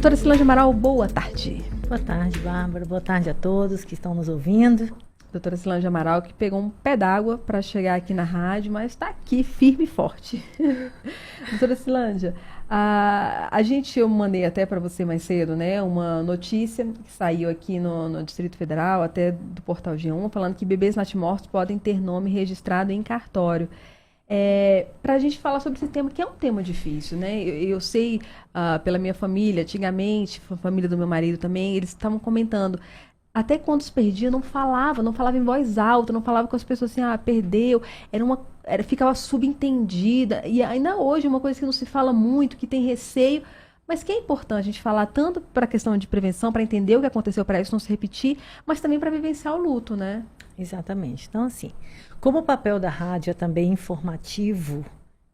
Doutora Cilange Amaral, boa tarde. Boa tarde, Bárbara. Boa tarde a todos que estão nos ouvindo. Doutora Cilange Amaral, que pegou um pé d'água para chegar aqui na rádio, mas está aqui firme e forte. Doutora Cilange, eu mandei até para você mais cedo, né, uma notícia que saiu aqui no Distrito Federal, até do Portal G1, falando que bebês natimortos podem ter nome registrado em cartório. Para a gente falar sobre esse tema, que é um tema difícil, né? Eu sei, pela minha família, antigamente, a família do meu marido também, eles estavam comentando, até quando se perdia, não falava em voz alta, não falava com as pessoas assim, perdeu, ficava subentendida, e ainda hoje uma coisa que não se fala muito, que tem receio, mas que é importante a gente falar tanto para a questão de prevenção, para entender o que aconteceu, para isso não se repetir, mas também para vivenciar o luto, né? Exatamente. Então, assim, como o papel da rádio é também informativo,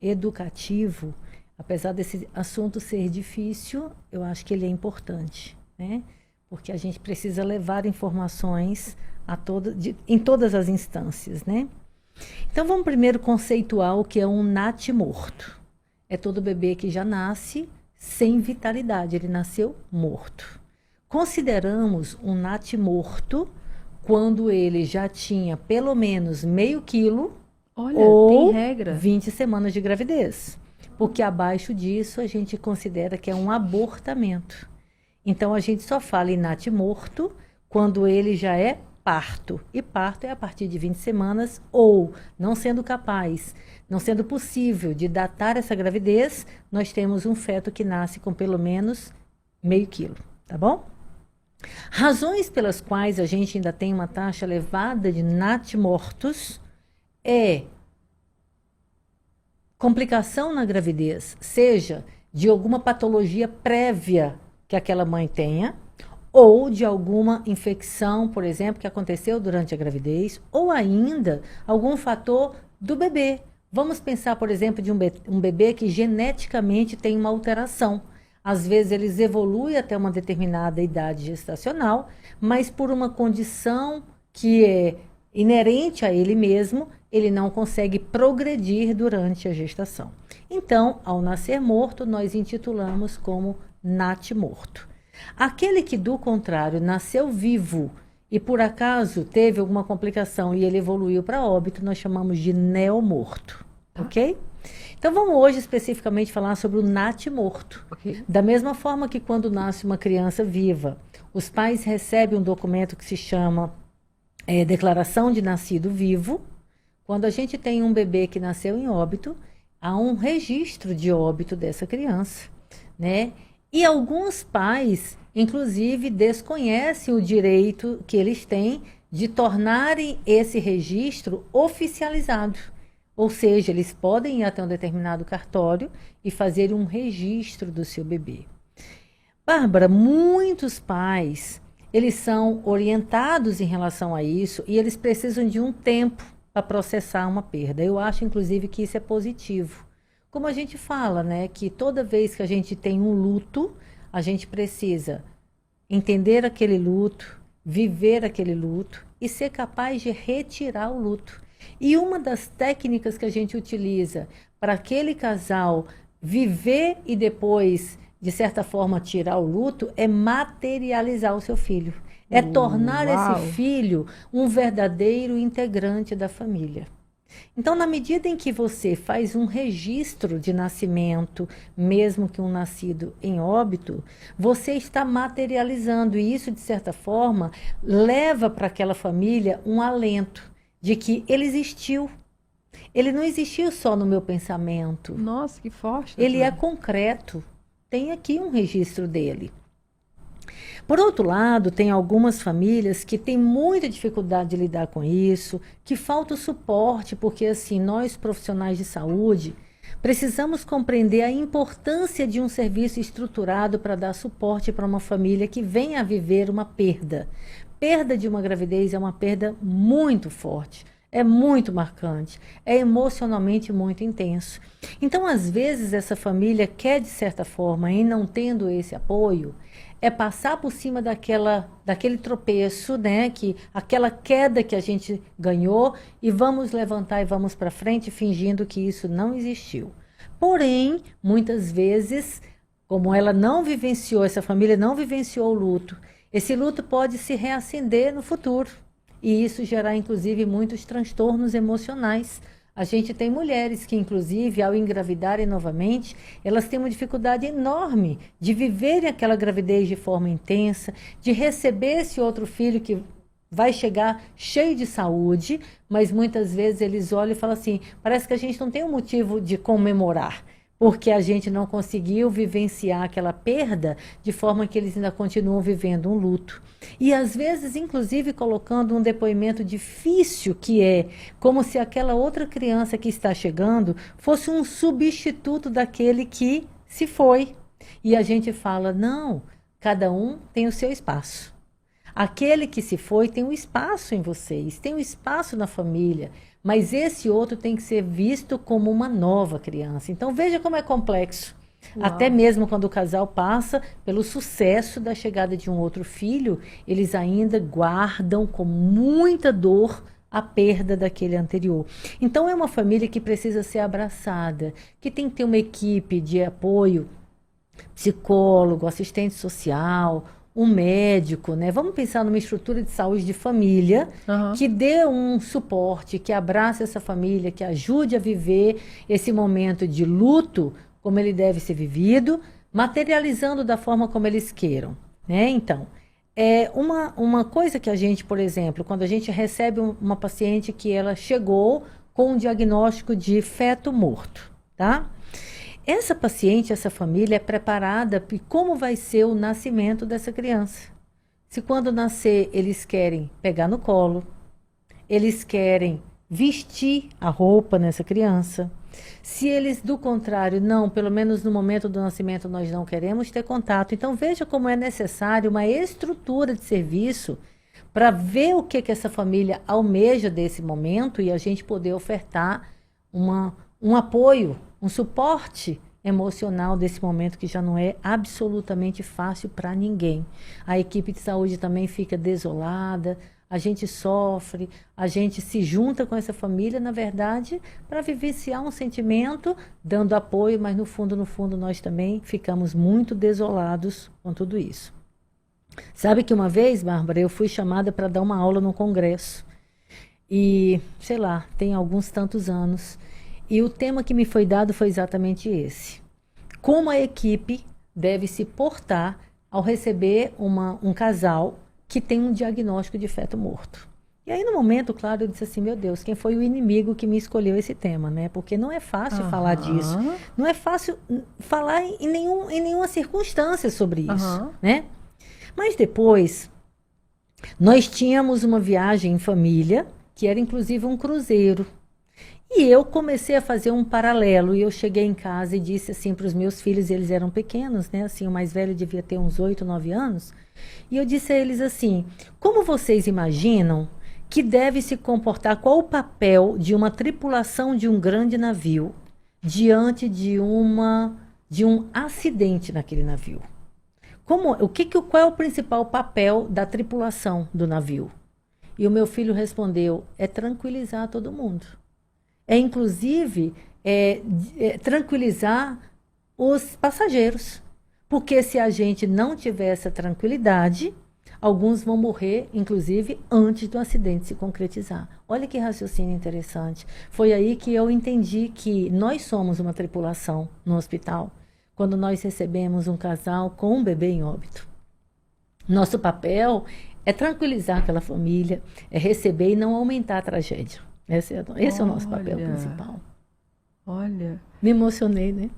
educativo, apesar desse assunto ser difícil, eu acho que ele é importante, né? Porque a gente precisa levar informações em todas as instâncias, né? Então, vamos primeiro conceituar o que é um natimorto. É todo bebê que já nasce sem vitalidade, ele nasceu morto. Consideramos um natimorto quando ele já tinha pelo menos meio quilo. Olha, ou tem regra. 20 semanas de gravidez. Porque abaixo disso a gente considera que é um abortamento. Então, a gente só fala em natimorto quando ele já é parto. E parto é a partir de 20 semanas ou, não sendo capaz, não sendo possível de datar essa gravidez, nós temos um feto que nasce com pelo menos meio quilo, tá bom? Razões pelas quais a gente ainda tem uma taxa elevada de natimortos é complicação na gravidez, seja de alguma patologia prévia que aquela mãe tenha, ou de alguma infecção, por exemplo, que aconteceu durante a gravidez, ou ainda algum fator do bebê. Vamos pensar, por exemplo, de um bebê que geneticamente tem uma alteração. Às vezes eles evoluem até uma determinada idade gestacional, mas por uma condição que é inerente a ele mesmo, ele não consegue progredir durante a gestação. Então, ao nascer morto, nós intitulamos como natimorto. Aquele que, do contrário, nasceu vivo e por acaso teve alguma complicação e ele evoluiu para óbito, nós chamamos de neomorto, ok? Então, vamos hoje especificamente falar sobre o natimorto. Okay. Da mesma forma que quando nasce uma criança viva, os pais recebem um documento que se chama Declaração de Nascido Vivo. Quando a gente tem um bebê que nasceu em óbito, há um registro de óbito dessa criança, né? E alguns pais, inclusive, desconhecem o direito que eles têm de tornarem esse registro oficializado. Ou seja, eles podem ir até um determinado cartório e fazer um registro do seu bebê. Bárbara, muitos pais, eles são orientados em relação a isso e eles precisam de um tempo para processar uma perda. Eu acho, inclusive, que isso é positivo. Como a gente fala, né, que toda vez que a gente tem um luto, a gente precisa entender aquele luto, viver aquele luto e ser capaz de retirar o luto. E uma das técnicas que a gente utiliza para aquele casal viver e depois, de certa forma, tirar o luto, é materializar o seu filho. É tornar esse filho um verdadeiro integrante da família. Então, na medida em que você faz um registro de nascimento, mesmo que um nascido em óbito, você está materializando e isso, de certa forma, leva para aquela família um alento de que ele existiu. Ele não existiu só no meu pensamento. Nossa, que forte. Ele é concreto. Tem aqui um registro dele. Por outro lado, tem algumas famílias que têm muita dificuldade de lidar com isso, que falta o suporte, porque assim, nós profissionais de saúde precisamos compreender a importância de um serviço estruturado para dar suporte para uma família que venha a viver uma perda. Perda de uma gravidez é uma perda muito forte, é muito marcante, é emocionalmente muito intenso. Então, às vezes, essa família quer, de certa forma, e não tendo esse apoio, é passar por cima daquele tropeço, né? Aquela queda que a gente ganhou e vamos levantar e vamos para frente fingindo que isso não existiu. Porém, muitas vezes, como ela não vivenciou, essa família não vivenciou o luto, esse luto pode se reacender no futuro. E isso gerar, inclusive, muitos transtornos emocionais. A gente tem mulheres que, inclusive, ao engravidarem novamente, elas têm uma dificuldade enorme de viverem aquela gravidez de forma intensa, de receber esse outro filho que vai chegar cheio de saúde, mas muitas vezes eles olham e falam assim, parece que a gente não tem um motivo de comemorar, porque a gente não conseguiu vivenciar aquela perda de forma que eles ainda continuam vivendo um luto. E às vezes, inclusive, colocando um depoimento difícil, que é como se aquela outra criança que está chegando fosse um substituto daquele que se foi. E a gente fala, não, cada um tem o seu espaço. Aquele que se foi tem um espaço em vocês, tem um espaço na família, mas esse outro tem que ser visto como uma nova criança. Então veja como é complexo. Uau. Até mesmo quando o casal passa pelo sucesso da chegada de um outro filho, eles ainda guardam com muita dor a perda daquele anterior. Então é uma família que precisa ser abraçada, que tem que ter uma equipe de apoio, psicólogo, assistente social, um médico, né? Vamos pensar numa estrutura de saúde de família que dê um suporte, que abrace essa família, que ajude a viver esse momento de luto como ele deve ser vivido, materializando da forma como eles queiram, né? Então, é uma coisa que a gente, por exemplo, quando a gente recebe uma paciente que ela chegou com um diagnóstico de feto morto, tá? Essa paciente, essa família é preparada para como vai ser o nascimento dessa criança. Se quando nascer eles querem pegar no colo, eles querem vestir a roupa nessa criança. Se eles, do contrário, não, pelo menos no momento do nascimento nós não queremos ter contato. Então veja como é necessário uma estrutura de serviço para ver o que essa família almeja desse momento e a gente poder ofertar um apoio, um suporte emocional desse momento que já não é absolutamente fácil para ninguém. A equipe de saúde também fica desolada, a gente sofre, a gente se junta com essa família, na verdade, para vivenciar um sentimento, dando apoio, mas no fundo, nós também ficamos muito desolados com tudo isso. Sabe que uma vez, Bárbara, eu fui chamada para dar uma aula no congresso. E, sei lá, tem alguns tantos anos. E o tema que me foi dado foi exatamente esse. Como a equipe deve se portar ao receber um casal que tem um diagnóstico de feto morto. E aí, no momento, claro, eu disse assim, meu Deus, quem foi o inimigo que me escolheu esse tema, né? Porque não é fácil falar disso. Não é fácil falar em nenhuma circunstância sobre isso, né? Mas depois, nós tínhamos uma viagem em família, que era inclusive um cruzeiro. E eu comecei a fazer um paralelo, e eu cheguei em casa e disse assim para os meus filhos, eles eram pequenos, né? Assim, o mais velho devia ter uns 8, 9 anos. E eu disse a eles assim, como vocês imaginam que deve se comportar, qual o papel de uma tripulação de um grande navio diante de um acidente naquele navio? Qual é o principal papel da tripulação do navio? E o meu filho respondeu, é tranquilizar todo mundo. Inclusive, tranquilizar os passageiros. Porque se a gente não tiver essa tranquilidade, alguns vão morrer, inclusive, antes do acidente se concretizar. Olha que raciocínio interessante. Foi aí que eu entendi que nós somos uma tripulação no hospital, quando nós recebemos um casal com um bebê em óbito. Nosso papel é tranquilizar aquela família, é receber e não aumentar a tragédia. Esse é o nosso papel principal. Olha. Me emocionei, né?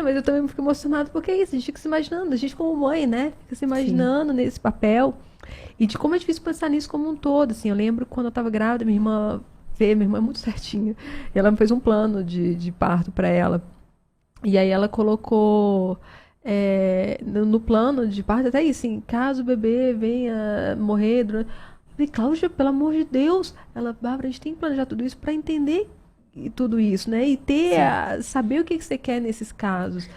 Mas eu também fico emocionada, porque é isso, a gente fica se imaginando, a gente como mãe, né? Fica se imaginando nesse papel. E de como é difícil pensar nisso como um todo, assim. Eu lembro quando eu estava grávida, minha irmã é muito certinha. E ela me fez um plano de parto para ela. E aí ela colocou no plano de parto, até isso, assim, caso o bebê venha morrer durante... Eu falei, Cláudia, pelo amor de Deus. Ela, Bárbara, a gente tem que planejar tudo isso para entender tudo isso, né? E saber o que você quer nesses casos.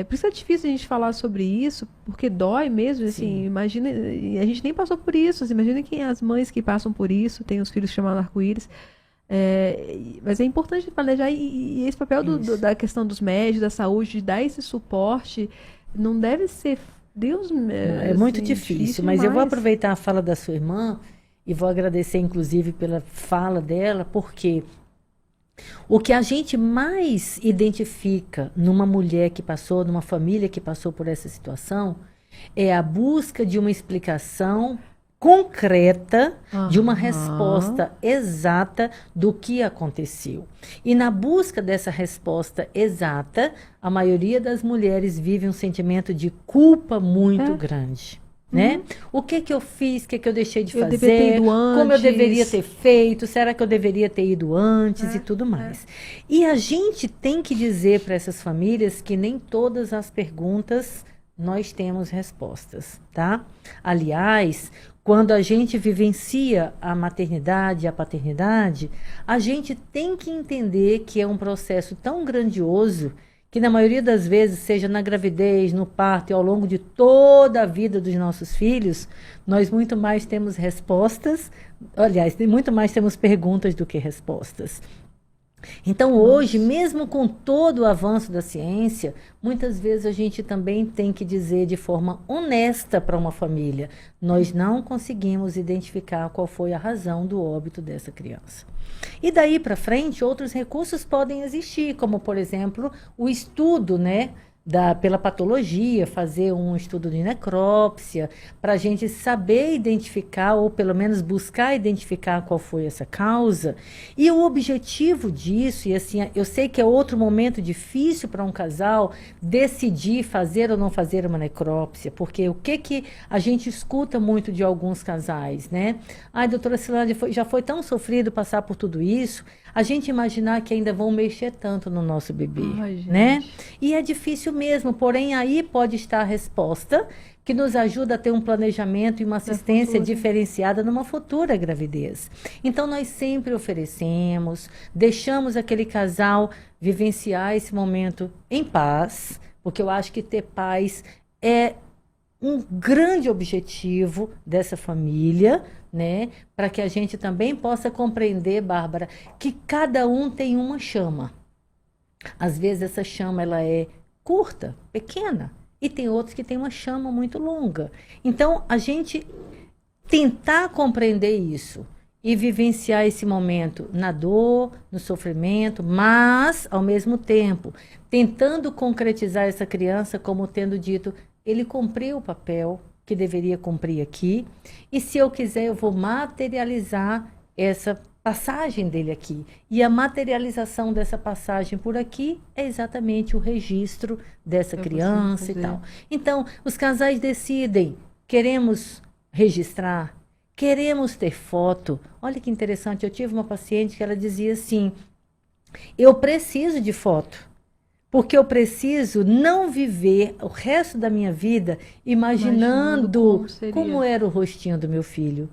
Por isso é difícil a gente falar sobre isso, porque dói mesmo, assim, imagina, a gente nem passou por isso, assim, imagina que as mães que passam por isso, têm os filhos chamados arco-íris, mas é importante planejar, e esse papel da questão dos médicos, da saúde, de dar esse suporte, não deve ser, Deus meu, É muito assim, difícil, mas eu vou demais. aproveitar a fala da sua irmã e vou agradecer, inclusive, pela fala dela, porque o que a gente mais identifica numa mulher que passou, numa família que passou por essa situação, é a busca de uma explicação concreta, de uma Aham. resposta exata do que aconteceu. E na busca dessa resposta exata, a maioria das mulheres vive um sentimento de culpa muito É. grande. Né? O que que eu fiz, o que que eu deixei de Eu devia ter fazer, ido como eu deveria antes. ter feito, será que eu deveria ter ido antes e É, tudo é. mais. E a gente tem que dizer para essas famílias que nem todas as perguntas nós temos respostas, tá? Aliás, quando a gente vivencia a maternidade e a paternidade, a gente tem que entender que é um processo tão grandioso que na maioria das vezes, seja na gravidez, no parto e ao longo de toda a vida dos nossos filhos, nós muito mais temos respostas, aliás, muito mais temos perguntas do que respostas. Então, hoje, Nossa. mesmo com todo o avanço da ciência, muitas vezes a gente também tem que dizer de forma honesta para uma família: nós não conseguimos identificar qual foi a razão do óbito dessa criança. E daí para frente, outros recursos podem existir, como, por exemplo, o estudo, né? Pela patologia, fazer um estudo de necrópsia, para a gente saber identificar, ou pelo menos buscar identificar qual foi essa causa. E o objetivo disso, e assim, eu sei que é outro momento difícil para um casal decidir fazer ou não fazer uma necrópsia, porque o que a gente escuta muito de alguns casais, né? Ai, doutora Silândia, já foi tão sofrido passar por tudo isso, a gente imaginar que ainda vão mexer tanto no nosso bebê, Ai, né? gente. E é difícil mesmo, porém aí pode estar a resposta que nos ajuda a ter um planejamento e uma Da assistência futura. diferenciada numa futura gravidez. Então nós sempre oferecemos, deixamos aquele casal vivenciar esse momento em paz, porque eu acho que ter paz é um grande objetivo dessa família, né? Para que a gente também possa compreender, Bárbara, que cada um tem uma chama. Às vezes essa chama ela é curta, pequena, e tem outros que têm uma chama muito longa. Então, a gente tentar compreender isso e vivenciar esse momento na dor, no sofrimento, mas, ao mesmo tempo, tentando concretizar essa criança como tendo dito, ele cumpriu o papel que deveria cumprir aqui, e se eu quiser, eu vou materializar essa passagem dele aqui. E a materialização dessa passagem por aqui é exatamente o registro dessa Eu criança consigo e tal. fazer. Então, os casais decidem, queremos registrar, queremos ter foto. Olha que interessante, eu tive uma paciente que ela dizia assim, eu preciso de foto, porque eu preciso não viver o resto da minha vida Imaginando imaginando como seria. como era o rostinho do meu filho,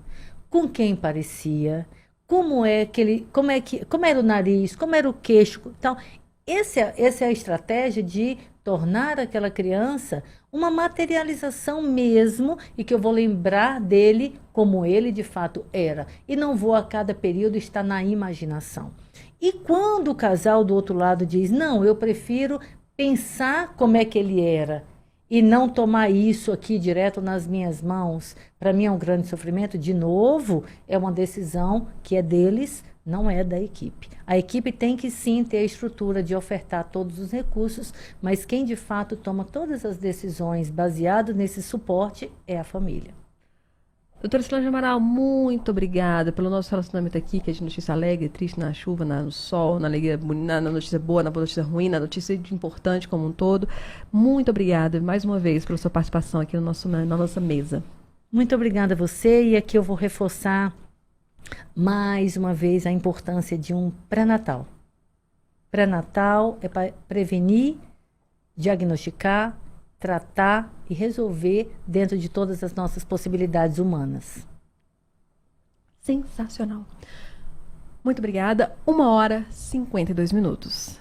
com quem parecia, como é que ele, como era o nariz, como era o queixo, tal. Essa é a estratégia de tornar aquela criança uma materialização mesmo e que eu vou lembrar dele como ele de fato era. E não vou a cada período estar na imaginação. E quando o casal do outro lado diz, não, eu prefiro pensar como é que ele era e não tomar isso aqui direto nas minhas mãos, para mim é um grande sofrimento, de novo, é uma decisão que é deles, não é da equipe. A equipe tem que sim ter a estrutura de ofertar todos os recursos, mas quem de fato toma todas as decisões baseado nesse suporte é a família. Doutora Solange Amaral, muito obrigada pelo nosso relacionamento aqui, que é de notícia alegre, triste, na chuva, no sol, na alegria, na notícia boa, na notícia ruim, na notícia importante como um todo. Muito obrigada, mais uma vez, pela sua participação aqui na nossa mesa. Muito obrigada a você, e aqui eu vou reforçar mais uma vez a importância de um pré-natal. Pré-natal é para prevenir, diagnosticar, tratar e resolver dentro de todas as nossas possibilidades humanas. Sensacional. Muito obrigada. 1h52.